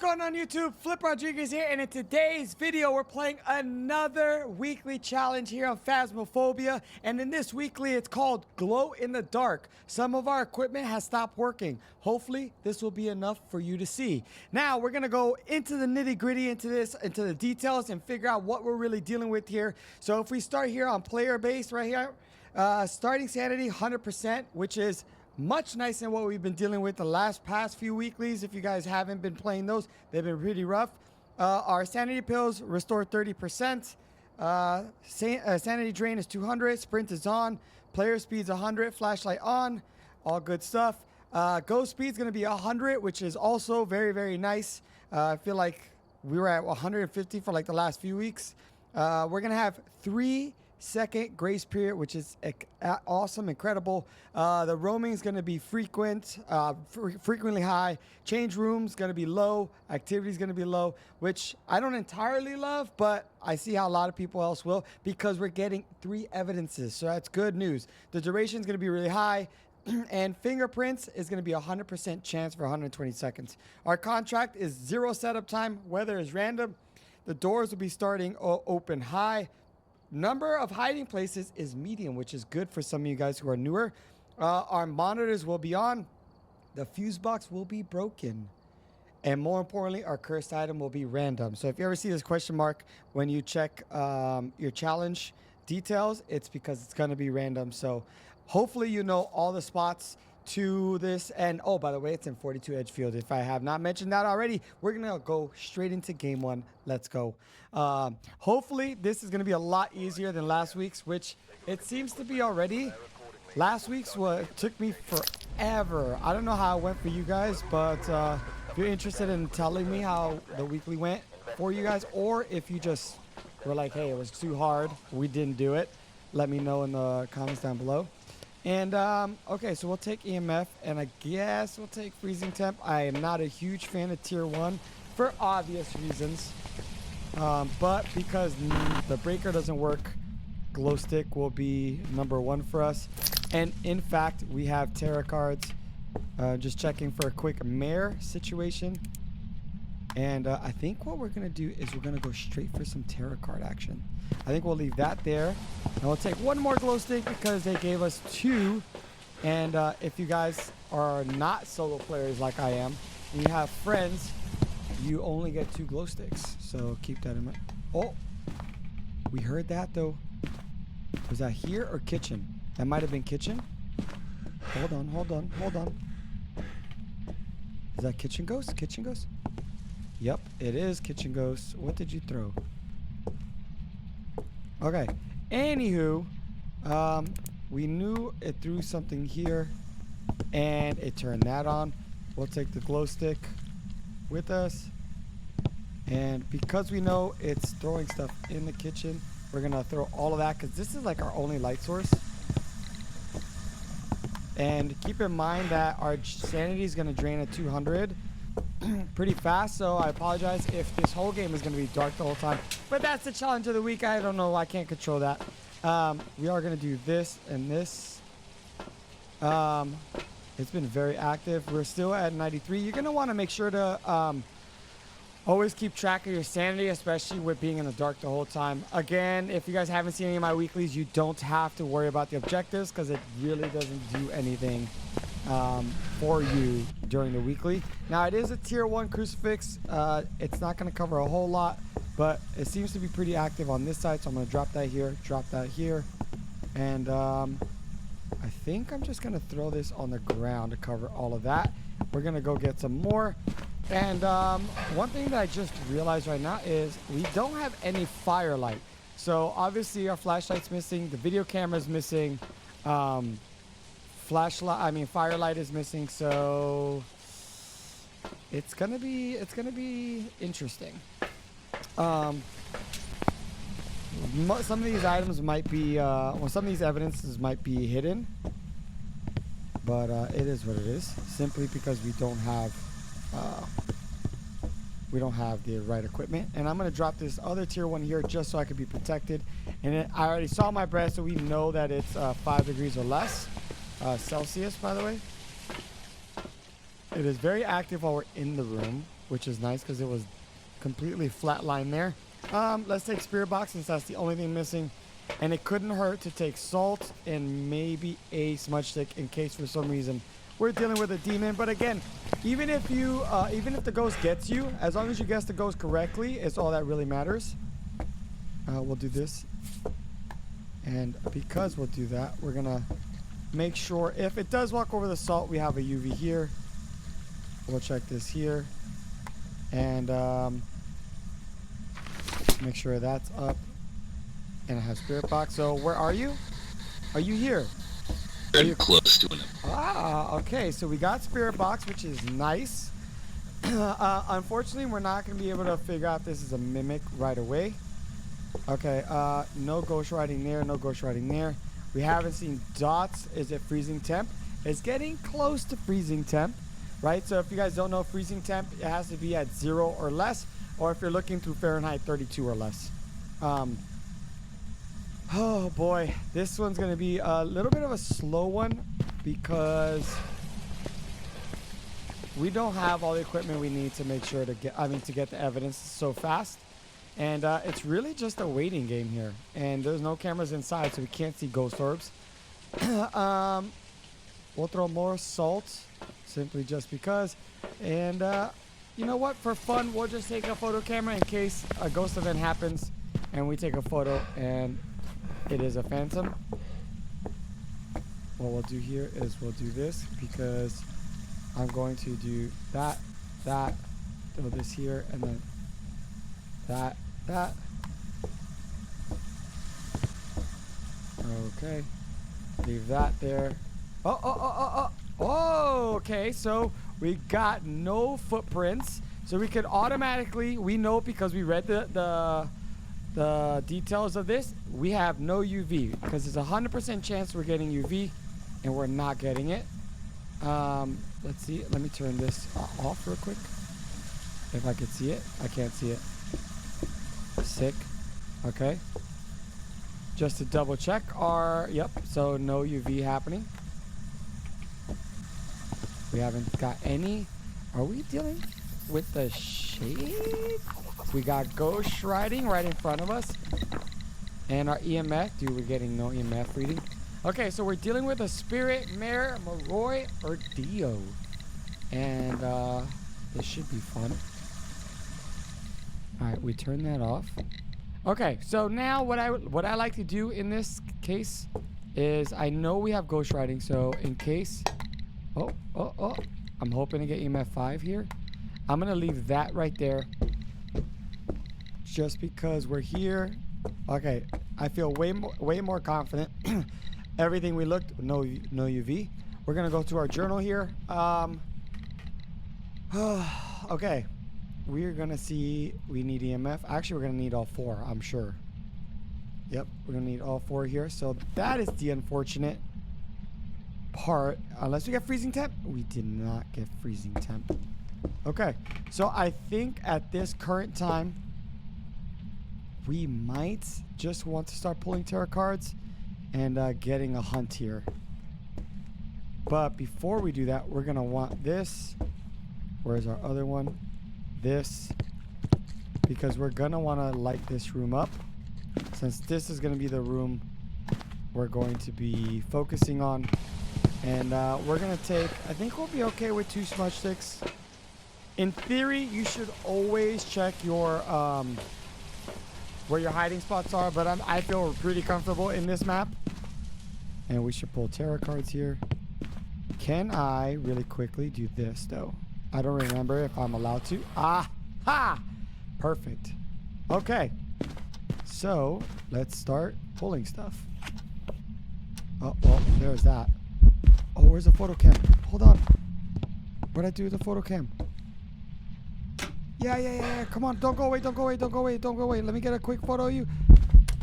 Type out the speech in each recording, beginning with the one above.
going on YouTube? Flip Rodriguez here, and in today's video we're playing another weekly challenge here on Phasmophobia. And in this weekly it's called Glow in the Dark. Some of our equipment has stopped working. Hopefully this will be enough for you to see. Now we're gonna go into the nitty-gritty into the details and figure out what we're really dealing with here. So if we start here on player base right here, starting sanity 100%, which is much nicer than what we've been dealing with the past few weeklies. If you guys haven't been playing those, they've been pretty rough. Our sanity pills restore 30%. Sanity drain is 200. Sprint is on. Player speed's 100. Flashlight on. All good stuff. Ghost speed's going to be 100, which is also very, very nice. I feel like we were at 150 for like the last few weeks. We're going to have 3-second grace period, which is awesome, incredible. The roaming is going to be frequently high. Change rooms going to be low. Activity is going to be low, which I don't entirely love, but I see how a lot of people else will, because we're getting 3 evidences, so that's good news. The duration is going to be really high. And fingerprints is going to be 100% chance for 120 seconds. Our contract is 0 setup time. Weather is random. The doors will be starting open high. Number of hiding places is medium, which is good for some of you guys who are newer. Our monitors will be on. The fuse box will be broken. And more importantly, our cursed item will be random. So if you ever see this question mark when you check your challenge details, it's because it's going to be random. So hopefully you know all the spots to this. And oh, by the way, it's in 42 edge field. If I have not mentioned that already, we're gonna go straight into game 1. Let's go. Hopefully this is gonna be a lot easier than last week's, which it seems to be already. Last week's took me forever. I don't know how it went for you guys, but if you're interested in telling me how the weekly went for you guys, or if you just were like, hey, it was too hard, we didn't do it, let me know in the comments down below. And, okay, so we'll take EMF, and I guess we'll take freezing temp. I am not a huge fan of tier 1 for obvious reasons. But because the breaker doesn't work, glow stick will be number 1 for us. And in fact, we have tarot cards. Just checking for a quick mare situation. And I think what we're going to do is we're going to go straight for some tarot card action. I think we'll leave that there. And we'll take 1 more glow stick because they gave us 2. And if you guys are not solo players like I am, and you have friends, you only get 2 glow sticks. So keep that in mind. Oh, we heard that though. Was that here or kitchen? That might have been kitchen. Hold on, hold on, hold on. Is that kitchen ghost? Kitchen ghost? Yep, it is kitchen ghost. What did you throw? Okay. Anywho, we knew it threw something here, and it turned that on. We'll take the glow stick with us, and because we know it's throwing stuff in the kitchen, we're gonna throw all of that because this is like our only light source. And keep in mind that our sanity is gonna drain at 200. Pretty fast, so I apologize if this whole game is going to be dark the whole time, but that's the challenge of the week. I don't know, I can't control that. We are going to do this and this. It's been very active. We're still at 93. You're going to want to make sure to always keep track of your sanity, especially with being in the dark the whole time. Again, if you guys haven't seen any of my weeklies, you don't have to worry about the objectives because it really doesn't do anything for you during the weekly. Now it is a tier 1 crucifix. It's not going to cover a whole lot, but it seems to be pretty active on this side, so I'm going to drop that here, drop that here, and I think I'm just going to throw this on the ground to cover all of that. We're going to go get some more. And one thing that I just realized right now is we don't have any firelight, so obviously our flashlight's missing, the video camera's missing, firelight is missing, so it's gonna be interesting. Some of these items might be some of these evidences might be hidden, but it is what it is, simply because we don't have the right equipment. And I'm gonna drop this other tier 1 here just so I could be protected. And I already saw my breath, so we know that it's 5 degrees or less. Celsius, by the way. It is very active while we're in the room. which is nice because it was completely flatlined there. Let's take spirit box since that's the only thing missing. And it couldn't hurt to take salt and maybe a smudge stick in case for some reason we're dealing with a demon. But again, even if the ghost gets you, as long as you guess the ghost correctly, it's all that really matters. We'll do this. And because we'll do that, we're gonna make sure if it does walk over the salt, we have a UV here. We'll check this here. And make sure that's up. And I have spirit box. So where are you? Are you here? Are you close to it? Ah, okay. So we got spirit box, which is nice. Unfortunately, we're not going to be able to figure out if this is a mimic right away. Okay. No ghost riding there. No ghost riding there. We haven't seen dots. Is it freezing temp? It's getting close to freezing temp, right? So if you guys don't know freezing temp, it has to be at 0 or less, or if you're looking through Fahrenheit 32 or less. Oh boy, this one's gonna be a little bit of a slow one because we don't have all the equipment we need to make sure to get the evidence so fast. And it's really just a waiting game here. And there's no cameras inside, so we can't see ghost orbs. We'll throw more salt simply just because. And you know what? For fun, we'll just take a photo camera in case a ghost event happens and we take a photo and it is a phantom. What we'll do here is we'll do this because I'm going to do that, throw this here, and then that. Okay. Leave that there. Oh, okay. So we got no footprints. So we could automatically, we know because we read the details of this, we have no UV because there's a 100% chance we're getting UV and we're not getting it. Let's see. Let me turn this off real quick. If I could see it. I can't see it. Sick. Okay. Just to double check yep, so no UV happening. We haven't got any. Are we dealing with the shade? We got ghost riding right in front of us. And our EMF, dude, we're getting no EMF reading. Okay, so we're dealing with a spirit, mare, Maroy, or Dio. And this should be fun. Alright, we turn that off. Okay, so now what I like to do in this case is I know we have ghost riding, so in case I'm hoping to get EMF 5 here. I'm gonna leave that right there. Just because we're here. Okay, I feel way more confident. Everything we looked, no UV. We're gonna go to our journal here. Okay, we're gonna see. We need EMF. Actually, we're gonna need all 4. I'm sure. Yep, we're gonna need all 4 here. So that is the unfortunate part. Unless we get freezing temp, we did not get freezing temp. Okay, so I think at this current time, we might just want to start pulling tarot cards and getting a hunt here. But before we do that, we're gonna want this. Where's our other one? This. Because we're gonna wanna light this room up. Since this is gonna be the room we're going to be focusing on. And we're gonna take, I think we'll be okay with 2 smudge sticks. In theory, you should always check your where your hiding spots are, but I feel pretty comfortable in this map. And we should pull tarot cards here. Can I really quickly do this though? I don't remember if I'm allowed to. Ha! Perfect. Okay. So let's start pulling stuff. Oh, there's that. Oh, where's the photo cam? Hold on. What'd I do with the photo cam? Yeah. Come on, don't go away. Let me get a quick photo of you.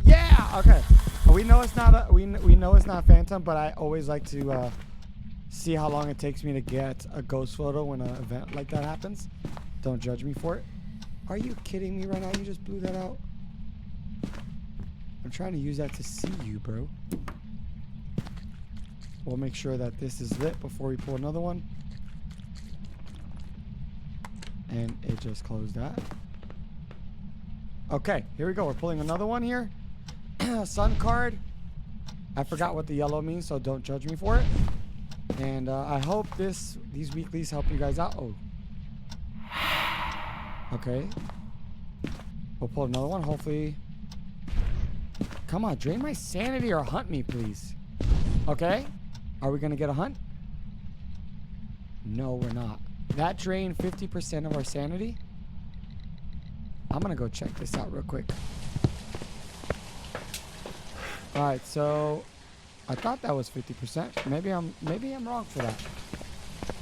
Yeah. Okay. We know it's not we know it's not phantom, but I always like to see how long it takes me to get a ghost photo when an event like that happens. Don't judge me for it. Are you kidding me right now? You just blew that out. I'm trying to use that to see you, bro. We'll make sure that this is lit before we pull another one. And it just closed that. Okay, here we go. We're pulling another one here. Sun card. I forgot what the yellow means, so don't judge me for it. And I hope these weeklies help you guys out. Oh. Okay. We'll pull another one, hopefully. Come on, drain my sanity or hunt me, please. Okay. Are we going to get a hunt? No, we're not. That drained 50% of our sanity. I'm going to go check this out real quick. All right, so I thought that was 50%. Maybe I'm wrong for that.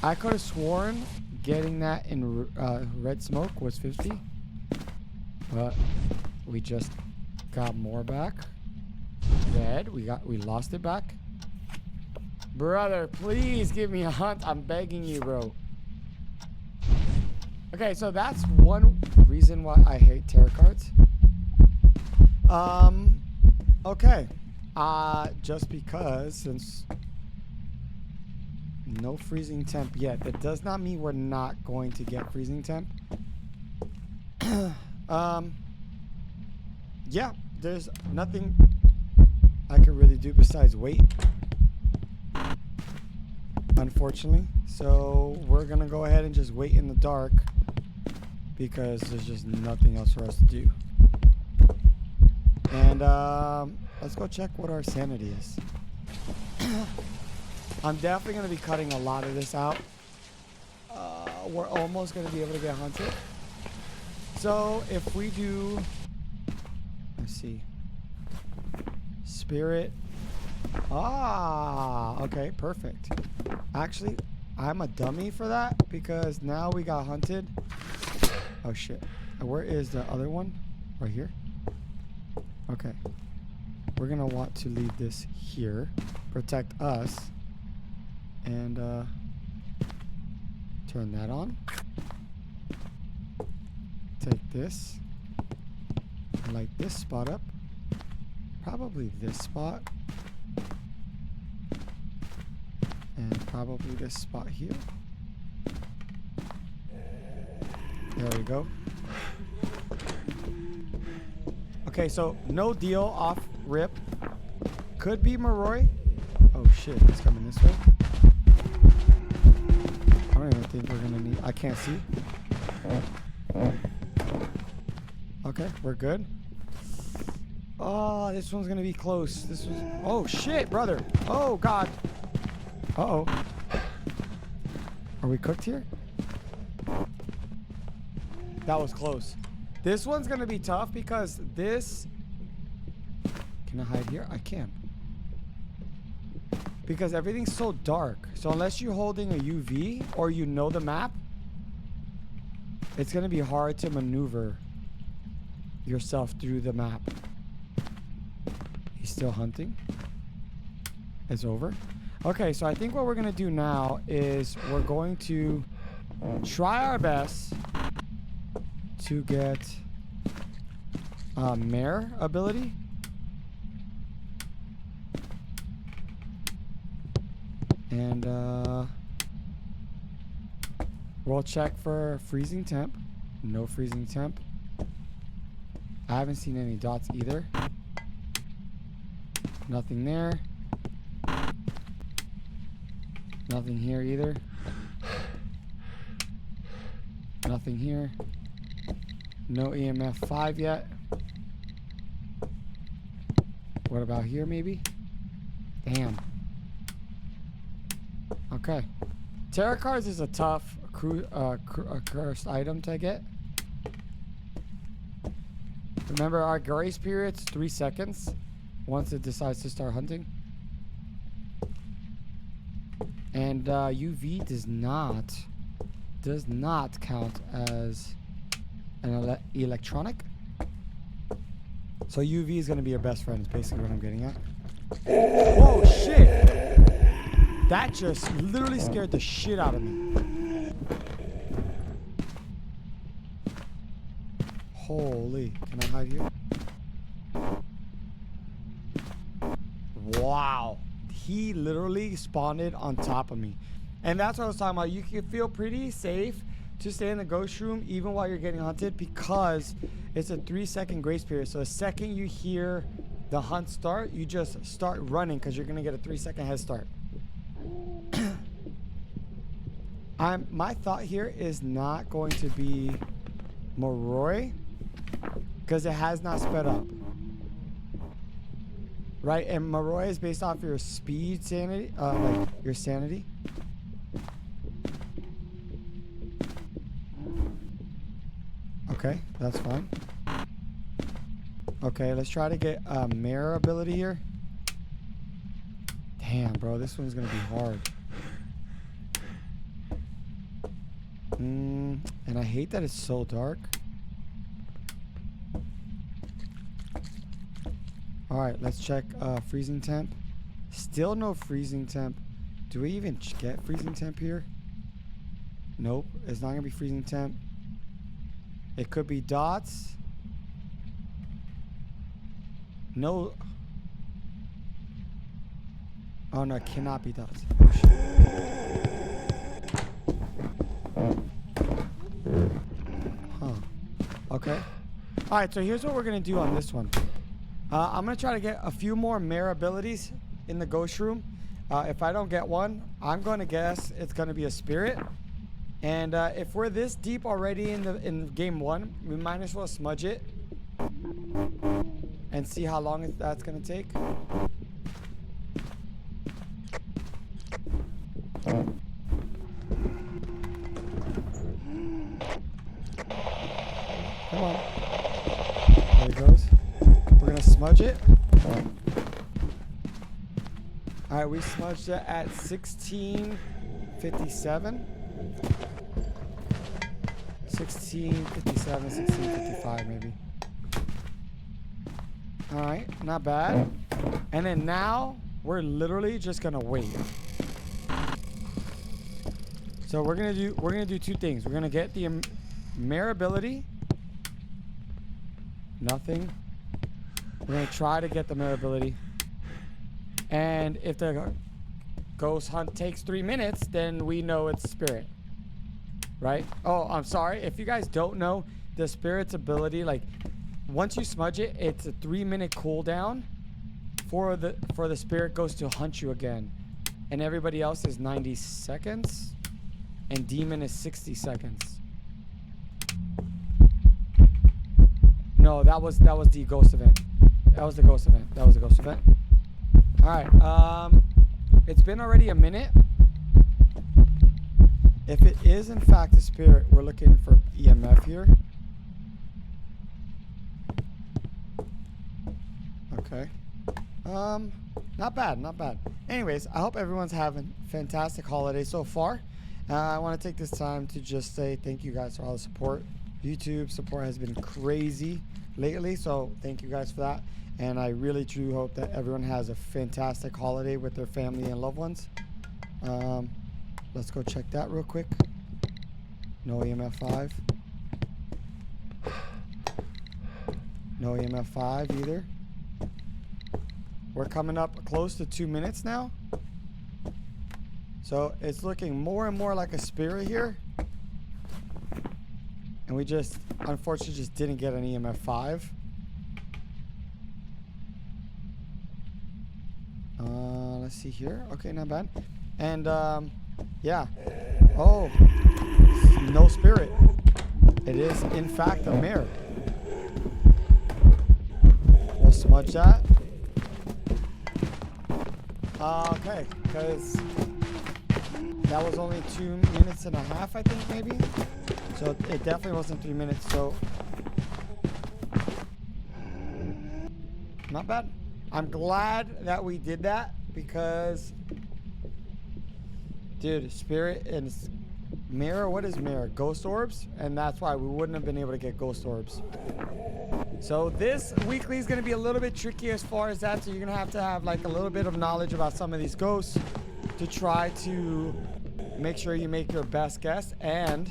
I could have sworn getting that in red smoke was 50. But we just got more back. Red, we lost it back. Brother, please give me a hunt. I'm begging you, bro. Okay, so that's one reason why I hate tarot cards. Okay. Just because, since no freezing temp yet, that does not mean we're not going to get freezing temp. Yeah, there's nothing I can really do besides wait, unfortunately. So we're gonna go ahead and just wait in the dark because there's just nothing else for us to do. And let's go check what our sanity is. I'm definitely gonna be cutting a lot of this out. We're almost gonna be able to get hunted. So if we do, let's see, spirit. Okay, perfect. Actually, I'm a dummy for that because now we got hunted. Oh shit. Where is the other one? Right here. Okay. We're gonna want to leave this here, protect us, and turn that on. Take this, light this spot up, probably this spot, and probably this spot here. There we go. Okay, so no deal off rip. Could be Maroi. Oh shit, it's coming this way. I don't even think we're gonna need. I can't see. Okay, we're good. Oh, this one's gonna be close. This was. Oh shit, brother. Oh god. Uh-oh. Are we cooked here? That was close. This one's gonna be tough because this. Can I hide here? I can. Because everything's so dark. So unless you're holding a UV or you know the map, it's gonna be hard to maneuver yourself through the map. He's still hunting. It's over. Okay, so I think what we're gonna do now is we're going to try our best to get mare ability. And we'll check for freezing temp. No freezing temp. I haven't seen any dots either. Nothing there. Nothing here either. Nothing here. No EMF 5 yet. What about here maybe? Damn. Okay. Tarot cards is a tough cursed item to get. Remember, our grace period's 3 seconds once it decides to start hunting. And UV does not count as an electronic. So UV is going to be your best friend, is basically what I'm getting at. Whoa, shit! That just literally scared the shit out of me. Holy. Can I hide here? Wow. He literally spawned on top of me. And that's what I was talking about. You can feel pretty safe to stay in the ghost room even while you're getting hunted because it's a 3-second grace period. So the second you hear the hunt start, you just start running because you're gonna get a 3-second head start. My thought here is not going to be Moroi because it has not sped up. Right, and Moroi is based off your speed sanity, like your sanity. Okay, that's fine. Okay, let's try to get a mirror ability here. Damn, bro, this one's gonna be hard. And I hate that it's so dark. Alright, let's check freezing temp. Still no freezing temp. Do we even get freezing temp here? Nope, it's not gonna be freezing temp. It could be dots. No. Oh no, it cannot be dots. Oh, shit. Huh. Okay. Alright, so here's what we're gonna do on this one. I'm gonna try to get a few more mare abilities in the ghost room. If I don't get one, I'm gonna guess it's gonna be a spirit. And if we're this deep already in game 1, we might as well smudge it and see how long that's gonna take. Come on. There it goes. We're gonna smudge it. Alright, we smudged it at 16:57. 16:57, 16:55 maybe. Alright, not bad. And then now we're literally just gonna wait. So we're gonna do two things. We're gonna get the mare ability. Nothing. We're gonna try to get the mare ability. And if the ghost hunt takes 3 minutes, then we know it's spirit. Right? Oh, I'm sorry. If you guys don't know, the spirit's ability, like once you smudge it, it's a 3-minute cooldown for the spirit ghost to hunt you again. And everybody else is 90 seconds. And demon is 60 seconds. No, that was the ghost event. That was the ghost event. Alright, it's been already a minute. If it is in fact a spirit, we're looking for EMF here. Okay. Not bad. Anyways, I hope everyone's having a fantastic holiday so far. I want to take this time to just say thank you guys for all the support. YouTube support has been crazy lately, so thank you guys for that. And I really truly hope that everyone has a fantastic holiday with their family and loved ones. Let's go check that real quick. No EMF 5. No EMF 5 either. We're coming up close to 2 minutes now. So it's looking more and more like a spirit here. And we just, unfortunately, just didn't get an EMF 5. Let's see here. Okay, not bad. And, yeah. Oh, no spirit. It is, in fact, a mirror. We'll smudge that. Okay, because that was only 2 minutes and a half, I think, maybe. So it definitely wasn't 3 minutes, so not bad. I'm glad that we did that because, dude, spirit and mirror, what is mirror? Ghost orbs, and that's why we wouldn't have been able to get ghost orbs. So this weekly is going to be a little bit tricky as far as that, so you're going to have like a little bit of knowledge about some of these ghosts to try to make sure you make your best guess. And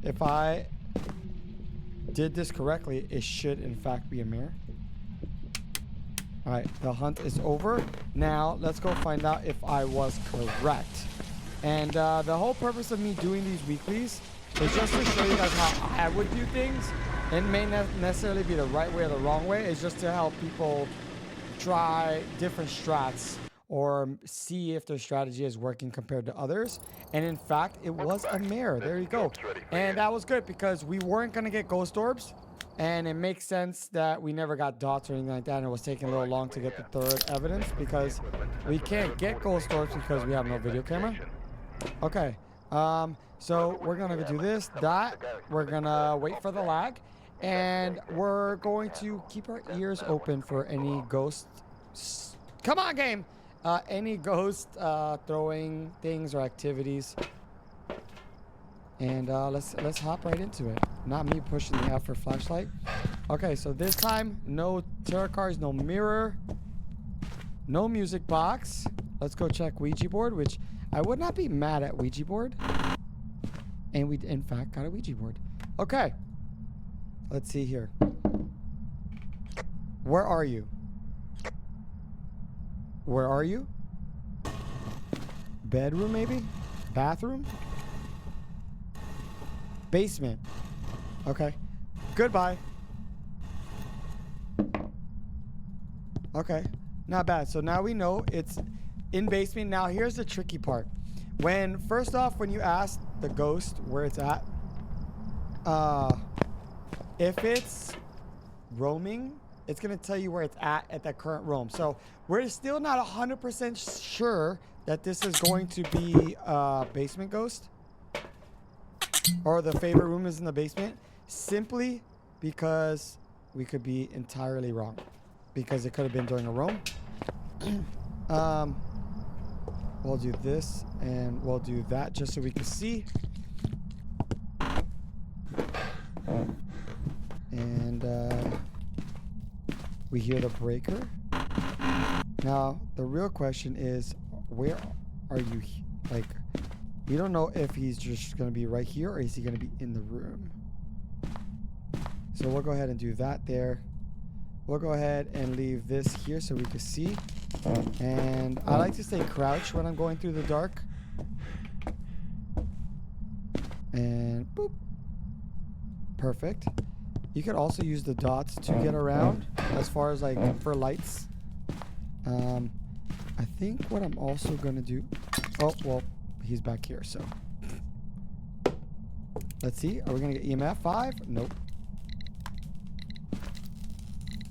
if I did this correctly, it should in fact be a mirror. All right, the hunt is over. Now let's go find out if I was correct. And the whole purpose of me doing these weeklies It's just to show you guys how I would do things. It may not necessarily be the right way or the wrong way. It's just to help people try different strats or see if their strategy is working compared to others. And in fact, it was a mirror. There you go. And that was good because we weren't going to get ghost orbs. And it makes sense that we never got dots or anything like that. And it was taking a little long to get the third evidence because we can't get ghost orbs because we have no video camera. Okay. So we're going to do this, that. We're going to wait for the lag. And we're going to keep our ears open for any ghosts. Come on, game. Any ghost throwing things or activities. And let's hop right into it. Not me pushing the F for flashlight. Okay, so this time, no tarot cards, no mirror, no music box. Let's go check Ouija board, which I would not be mad at Ouija board. And we, in fact, got a Ouija board. Okay. Let's see here. Where are you? Where are you? Bedroom, maybe? Bathroom? Basement. Okay. Goodbye. Okay. Not bad. So now we know it's in basement. Now here's the tricky part. First off, when you ask the ghost where it's at, if it's roaming, it's going to tell you where it's at that current roam. So we're still not 100% sure that this is going to be a basement ghost or the favorite room is in the basement, simply because we could be entirely wrong, because it could have been during a roam. We'll do this and we'll do that just so we can see. And we hear the breaker. Now, the real question is, where are you? Like, we don't know if he's just going to be right here or is he going to be in the room. So we'll go ahead and do that there. We'll go ahead and leave this here so we can see. And I like to stay crouched when I'm going through the dark. And boop. Perfect. You could also use the dots to get around as far as like for lights. I think what I'm also going to do... Oh, well, he's back here, so... Let's see. Are we going to get EMF 5? Nope.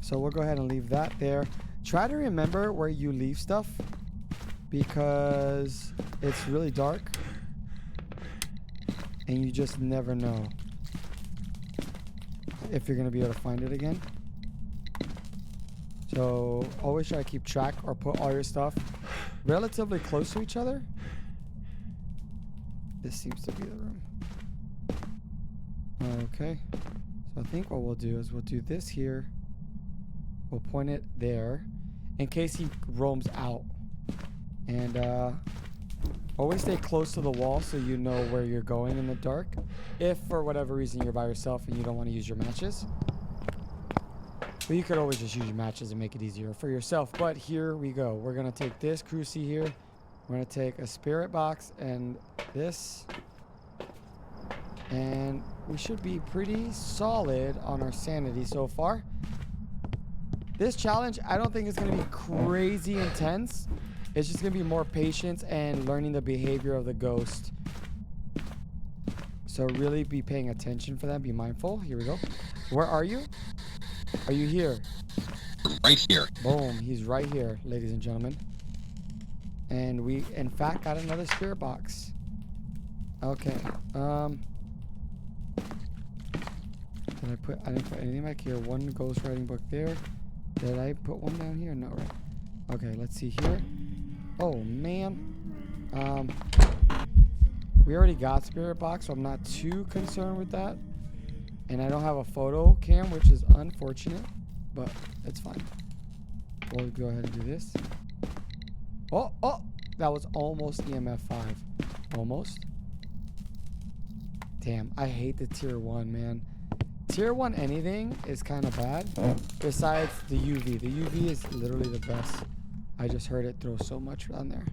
So we'll go ahead and leave that there. Try to remember where you leave stuff, because it's really dark and you just never know if you're going to be able to find it again. So always try to keep track or put all your stuff relatively close to each other. This seems to be the room. Okay. So I think what we'll do is we'll do this here. We'll point it there in case he roams out. And always stay close to the wall so you know where you're going in the dark. If for whatever reason you're by yourself and you don't want to use your matches. But you could always just use your matches and make it easier for yourself. But here we go. We're going to take this cruci here. We're going to take a spirit box and this. And we should be pretty solid on our sanity so far. This challenge, I don't think it's going to be crazy intense. It's just going to be more patience and learning the behavior of the ghost. So really be paying attention for that. Be mindful. Here we go. Where are you? Are you here? Right here. Boom. He's right here, ladies and gentlemen. And we, in fact, got another spirit box. Okay. I didn't put anything back here. One ghost writing book there. Did I put one down here? No, right. Okay, let's see here. Oh, man. We already got spirit box, so I'm not too concerned with that. And I don't have a photo cam, which is unfortunate, but it's fine. We'll go ahead and do this. Oh, that was almost EMF 5. Almost. Damn, I hate the tier 1, man. Tier 1 anything is kind of bad. Besides the UV. The UV is literally the best. I just heard it throw so much on there.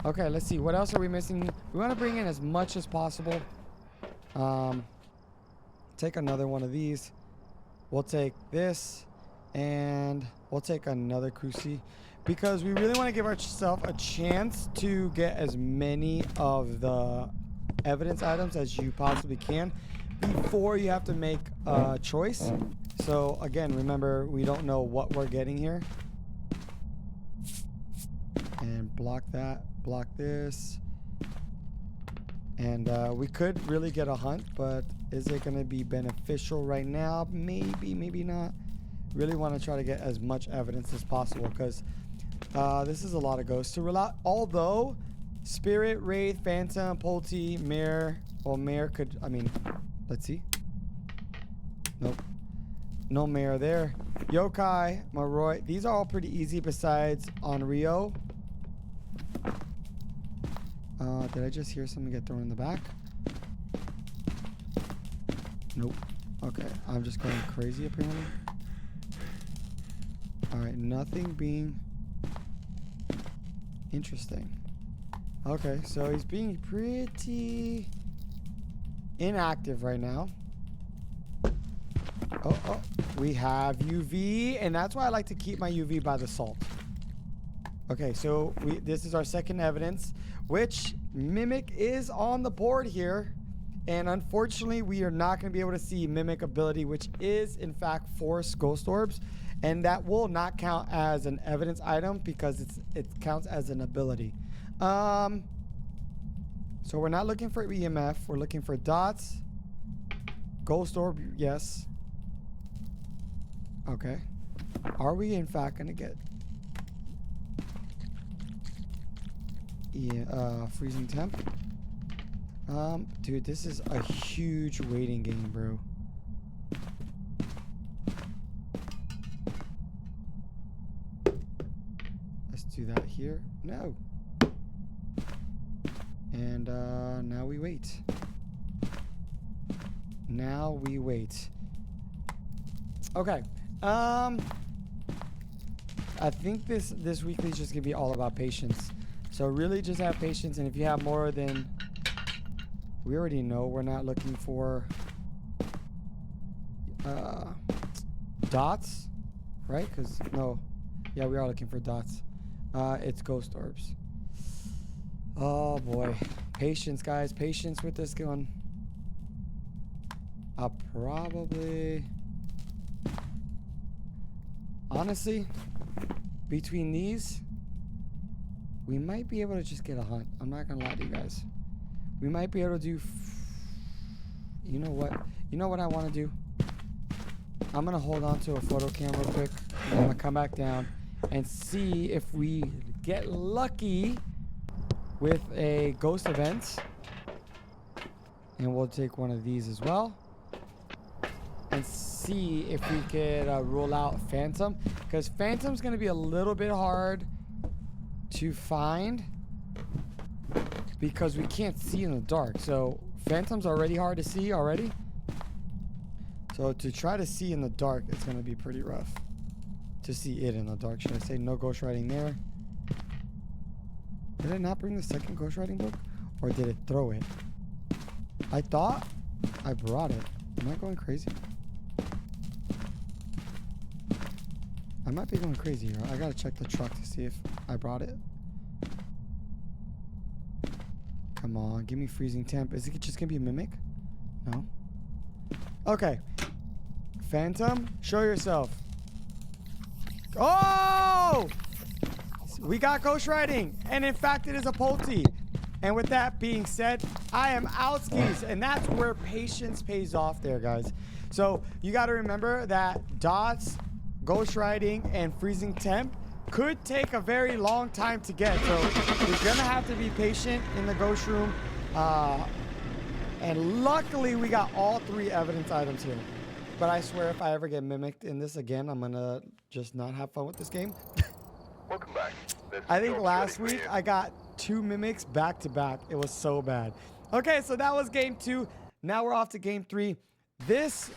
Okay, let's see. What else are we missing? We want to bring in as much as possible. Take another one of these. We'll take this, and we'll take another cruci, because we really want to give ourselves a chance to get as many of the evidence items as you possibly can before you have to make a choice. So again, remember, we don't know what we're getting here. And block that, block this. And we could really get a hunt, but is it going to be beneficial right now? Maybe, maybe not. Really want to try to get as much evidence as possible, because this is a lot of ghosts to rule out. Although Spirit, Wraith, Phantom, Polty, Mare. Well, Mare could, I mean, let's see. Nope. No Mare there. Yokai, Maroi. These are all pretty easy besides Onryo. Did I just hear something get thrown in the back? Nope. Okay, I'm just going crazy apparently. Alright, nothing being interesting. Okay, so he's being pretty inactive right now. Oh, we have UV, and that's why I like to keep my UV by the salt. Okay, so this is our second evidence, which Mimic is on the board here. And unfortunately, we are not going to be able to see Mimic ability, which is, in fact, Force Ghost Orbs. And that will not count as an evidence item because it counts as an ability. So we're not looking for EMF. We're looking for dots. Ghost Orb, yes. Okay. Are we, in fact, going to get... Yeah, freezing temp? Dude, this is a huge waiting game, bro. Let's do that here. No. And, now we wait. Now we wait. Okay. I think this weekly is just gonna be all about patience. So really just have patience, and if you have more than... We already know we're not looking for dots, right? Because, no. Yeah, we are looking for dots. It's Ghost Orbs. Oh, boy. Patience, guys. Patience with this one. I'll probably... Honestly, between these, we might be able to just get a hunt. I'm not going to lie to you guys. We might be able to do... You know what? You know what I want to do? I'm going to hold on to a photo cam real quick. And I'm going to come back down and see if we get lucky with a ghost event. And we'll take one of these as well. And see if we could rule out Phantom. Because Phantom's going to be a little bit hard to find. Because we can't see in the dark. So Phantom's already hard to see already. So to try to see in the dark, it's going to be pretty rough. To see it in the dark. Should I say no ghost writing there? Did I not bring the second ghost writing book? Or did it throw it? I thought I brought it. Am I going crazy? I might be going crazy here. I gotta check the truck to see if I brought it. Come on, give me freezing temp. Is it just gonna be a mimic? No. Okay. Phantom, show yourself. Oh! We got ghost riding, and in fact, it is a Polty. And with that being said, I am outskis, and that's where patience pays off there, guys. So you got to remember that dots, ghost riding, and freezing temp could take a very long time to get. So you're gonna have to be patient in the ghost room. And luckily, we got all 3 evidence items here. But I swear, if I ever get mimicked in this again, I'm gonna just not have fun with this game. Welcome back. I think last week I got 2 mimics back to back. It was so bad. Okay, so that was game 2. Now we're off to game 3. This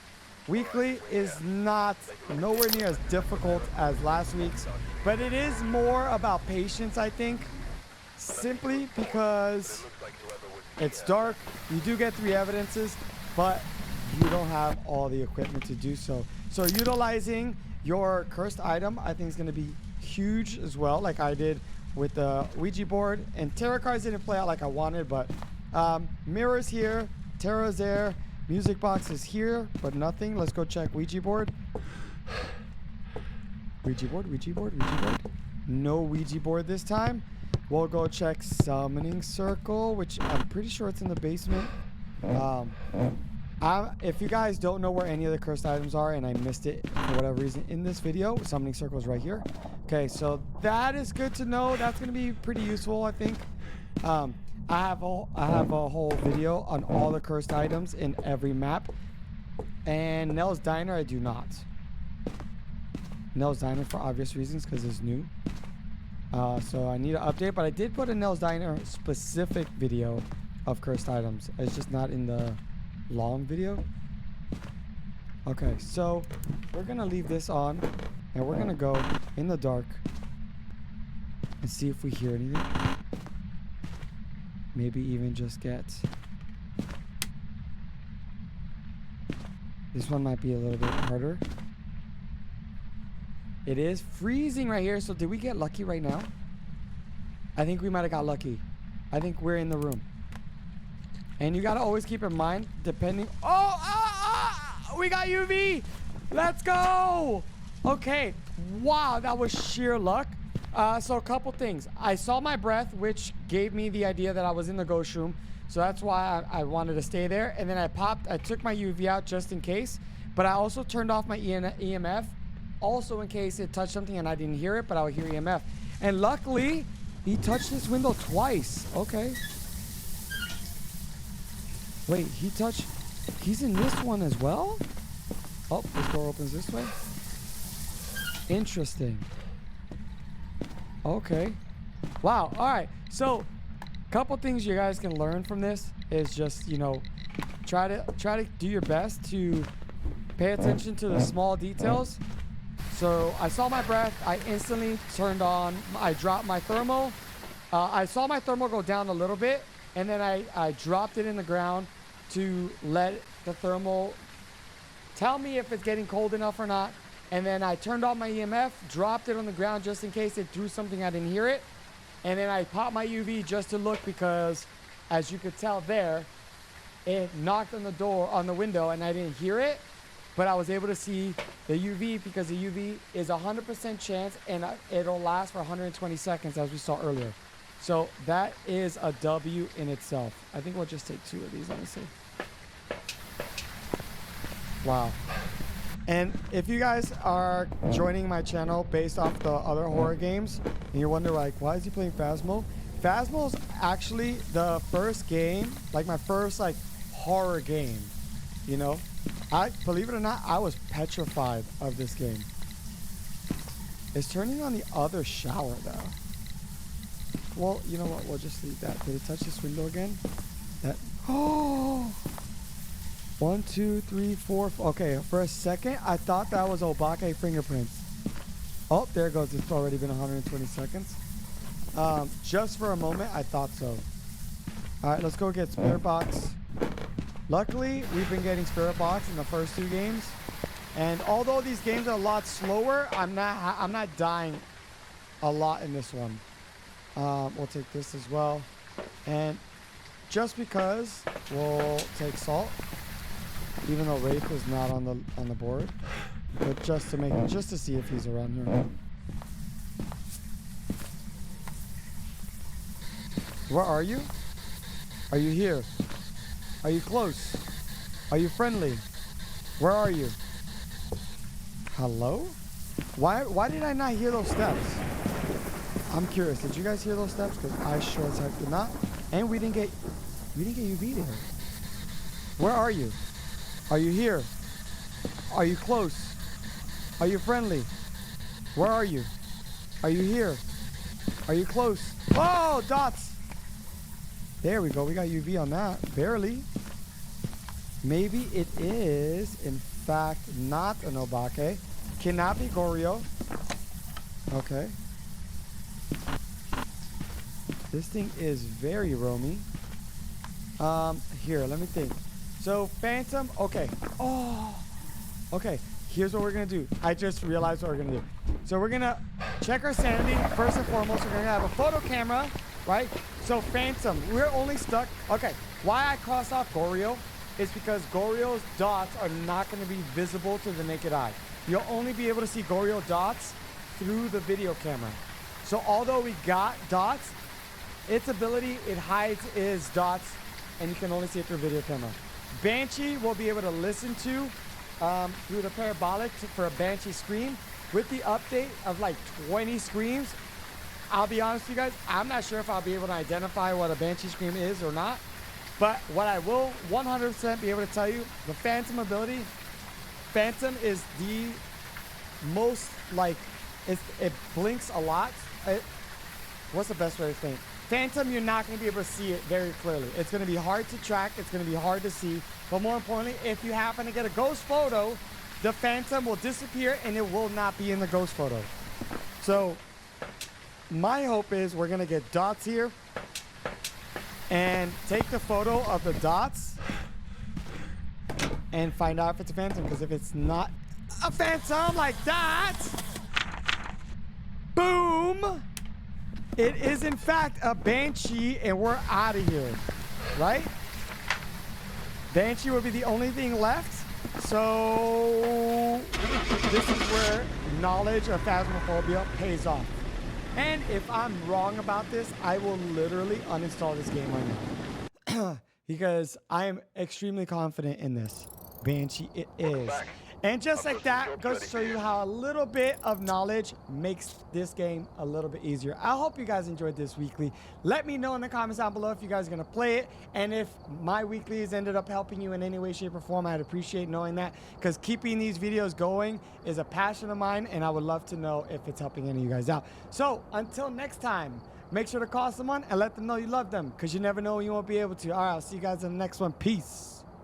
weekly is nowhere near as difficult as last week's, but it is more about patience, I think, simply because It's dark. You do get 3 evidences, but you don't have all the equipment to do so. So utilizing your cursed item, I think is going to be huge as well, like I did with the Ouija board. And tarot cards didn't play out like I wanted, but mirrors here, tarot's there, music box is here, but nothing. Let's go check Ouija board. Ouija board, Ouija board, Ouija board. No Ouija board this time. We'll go check summoning circle, which I'm pretty sure it's in the basement. If you guys don't know where any of the cursed items are and I missed it for whatever reason in this video, summoning circle is right here. Okay, so that is good to know. That's going to be pretty useful, I think. I have a whole video on all the cursed items in every map. And Nell's Diner, I do not. Nell's Diner for obvious reasons because it's new. So I need to update, but I did put a Nell's Diner specific video of cursed items. It's just not in the long video. Okay, so we're gonna leave this on and we're gonna go in the dark and see if we hear anything. Maybe even just get... This one might be a little bit harder. It is freezing right here, so did we get lucky right now? I think we might have got lucky. I think we're in the room. And you gotta always keep in mind, depending... we got UV! Let's go! Okay, wow, that was sheer luck. So a couple things. I saw my breath, which gave me the idea that I was in the ghost room. So that's why I wanted to stay there. And then I took my UV out just in case. But I also turned off my EMF. Also in case it touched something and I didn't hear it, but I would hear EMF. And luckily, he touched this window twice. Okay. Wait, he's in this one as well? Oh, this door opens this way. Interesting. Okay. Wow. All right. So, couple things you guys can learn from this is just, you know, try to do your best to pay attention to the small details. So I saw my breath. I instantly turned on. I dropped my thermal. I saw my thermal go down a little bit, and then I dropped it in the ground to let the thermal tell me if it's getting cold enough or not. And then I turned on my EMF, dropped it on the ground just in case it threw something I didn't hear it. And then I popped my UV just to look because, as you could tell there, it knocked on the door, on the window, and I didn't hear it. But I was able to see the UV because the UV is 100% chance and it'll last for 120 seconds as we saw earlier. So that is a W in itself. I think we'll just take 2 of these, honestly. Wow. And if you guys are joining my channel based off the other horror games and you're wondering like, why is he playing Phasmo? Phasmo's actually the first game, like my first like horror game, you know? Believe it or not, I was petrified of this game. It's turning on the other shower though. Well, you know what? We'll just leave that. Did it touch this window again? That. Oh! 1, 2, 3, 4. Okay, for a second, I thought that was Obake fingerprints. Oh, there it goes. It's already been 120 seconds. Just for a moment, I thought so. All right, let's go get Spirit Box. Luckily, we've been getting Spirit Box in the first 2 games. And although these games are a lot slower, I'm not dying a lot in this one. We'll take this as well. And just because, we'll take Salt. Even though Wraith is not on the board. But just to see if he's around here. Where are you? Are you here? Are you close? Are you friendly? Where are you? Hello? Why did I not hear those steps? I'm curious. Did you guys hear those steps? Because I sure as heck did not. And we didn't get UV there. Where are you? Are you here? Are you close? Are you friendly? Where are you? Are you here? Are you close? Oh, dots! There we go. We got UV on that. Barely. Maybe it is, in fact, not an Obake. Cannot be Goryo. Okay. This thing is very roamy. Here, let me think. So Phantom, okay. Oh, okay. Here's what we're gonna do. I just realized what we're gonna do. So we're gonna check our sanity. First and foremost, we're gonna have a photo camera, right? So Phantom, we're only stuck. Okay, why I crossed off Goryo is because Goryo's dots are not gonna be visible to the naked eye. You'll only be able to see Goryo dots through the video camera. So although we got dots, its ability, it hides its dots, and you can only see it through video camera. Banshee will be able to listen to through the parabolic for a Banshee scream. With the update of like 20 screams, I'll be honest with you guys, I'm not sure if I'll be able to identify what a Banshee scream is or not. But what I will 100% be able to tell you, the Phantom ability, Phantom is the most like, it blinks a lot. What's the best way to think? Phantom, you're not going to be able to see it very clearly. It's going to be hard to track. It's going to be hard to see. But more importantly, if you happen to get a ghost photo, the Phantom will disappear and it will not be in the ghost photo. So my hope is we're going to get dots here and take the photo of the dots and find out if it's a Phantom. Because if it's not a Phantom like that, boom! It is in fact a Banshee and we're out of here, right? Banshee will be the only thing left. So this is where knowledge of Phasmophobia pays off. And if I'm wrong about this, I will literally uninstall this game right now. Because I am extremely confident in this. Banshee it is. And just like that, goes to show you how a little bit of knowledge makes this game a little bit easier. I hope you guys enjoyed this weekly. Let me know in the comments down below if you guys are going to play it. And if my weeklies ended up helping you in any way, shape, or form, I'd appreciate knowing that. Because keeping these videos going is a passion of mine. And I would love to know if it's helping any of you guys out. So until next time, make sure to call someone and let them know you love them. Because you never know when you won't be able to. All right, I'll see you guys in the next one. Peace.